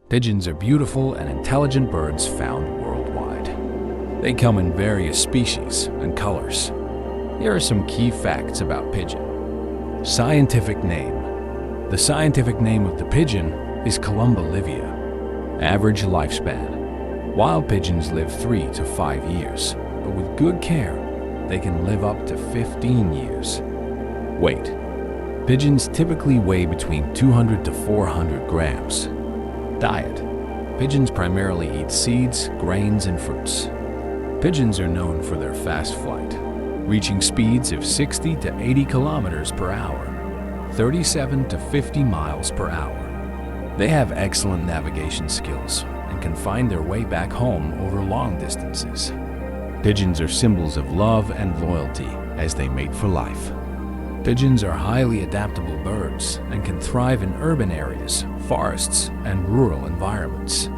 Pigeons are beautiful and intelligent birds found worldwide. They come in various species and colors. Here are some key facts about pigeon. Scientific name. The scientific name of the pigeon is Columba livia. Average lifespan. Wild pigeons live 3 to 5 years, but with good care, they can live up to 15 years. Weight. Pigeons typically weigh between 200 to 400 grams. Diet. Pigeons primarily eat seeds, grains, and fruits. Pigeons are known for their fast flight, reaching speeds of 60 to 80 kilometers per hour, 37 to 50 miles per hour. They have excellent navigation skills and can find their way back home over long distances. Pigeons are symbols of love and loyalty as they mate for life. Pigeons are highly adaptable birds and can thrive in urban areas, forests, and rural environments.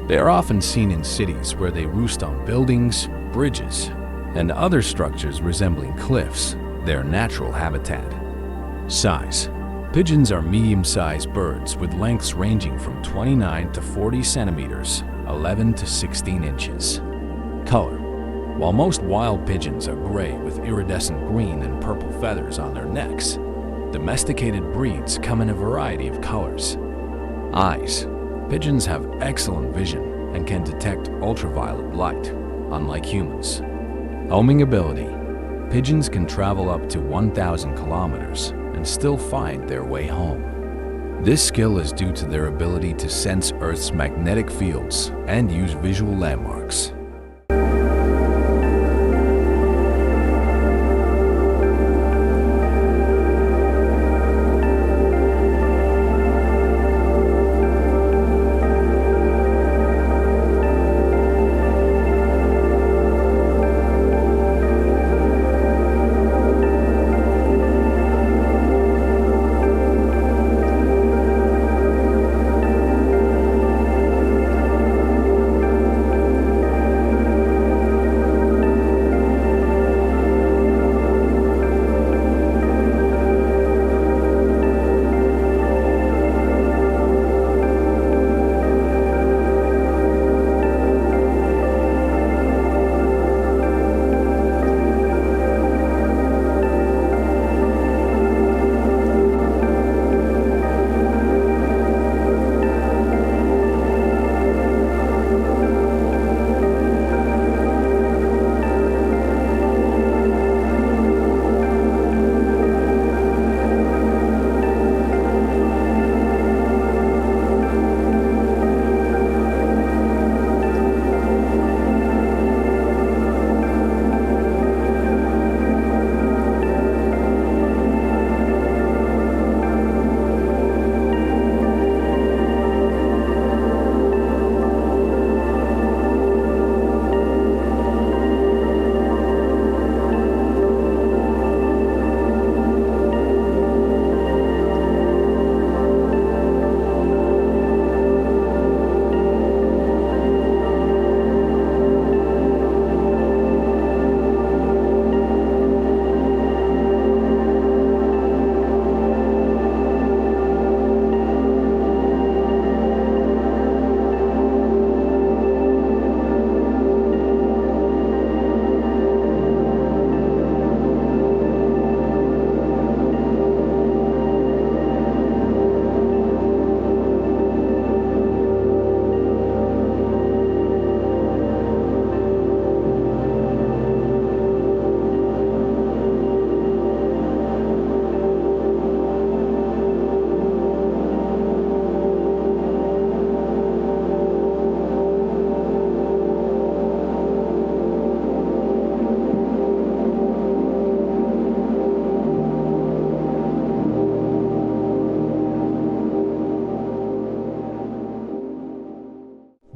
They are often seen in cities where they roost on buildings, bridges, and other structures resembling cliffs, their natural habitat. Size. Pigeons are medium-sized birds with lengths ranging from 29 to 40 centimeters, 11 to 16 inches. Color. While most wild pigeons are gray with iridescent green and purple feathers on their necks, domesticated breeds come in a variety of colors. Eyes. Pigeons have excellent vision and can detect ultraviolet light, unlike humans. Homing ability. Pigeons can travel up to 1,000 kilometers and still find their way home. This skill is due to their ability to sense Earth's magnetic fields and use visual landmarks.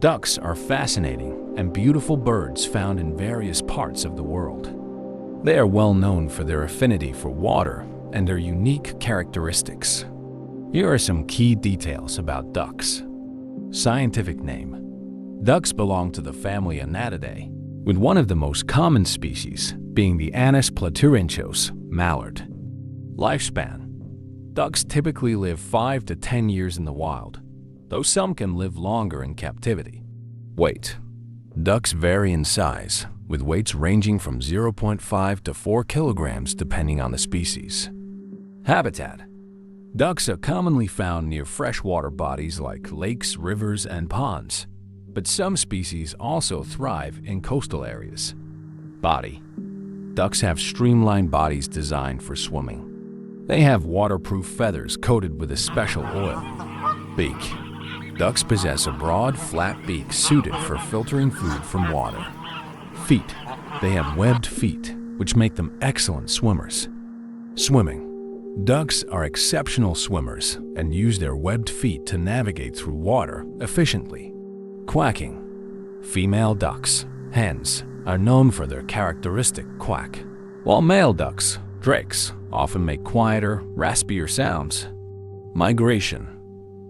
Ducks are fascinating and beautiful birds found in various parts of the world. They are well known for their affinity for water and their unique characteristics. Here are some key details about ducks. Scientific name. Ducks belong to the family Anatidae, with one of the most common species being the Anas platyrinchos mallard. Lifespan. Ducks typically live 5 to 10 years in the wild, though some can live longer in captivity. Weight. Ducks vary in size, with weights ranging from 0.5 to 4 kilograms depending on the species. Habitat. Ducks are commonly found near freshwater bodies like lakes, rivers, and ponds, but some species also thrive in coastal areas. Body. Ducks have streamlined bodies designed for swimming. They have waterproof feathers coated with a special oil. Beak. Ducks possess a broad, flat beak suited for filtering food from water. Feet. They have webbed feet, which make them excellent swimmers. Swimming. Ducks are exceptional swimmers and use their webbed feet to navigate through water efficiently. Quacking. Female ducks, hens, are known for their characteristic quack, while male ducks, drakes, often make quieter, raspier sounds. Migration.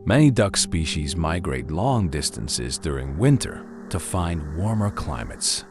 Many duck species migrate long distances during winter to find warmer climates.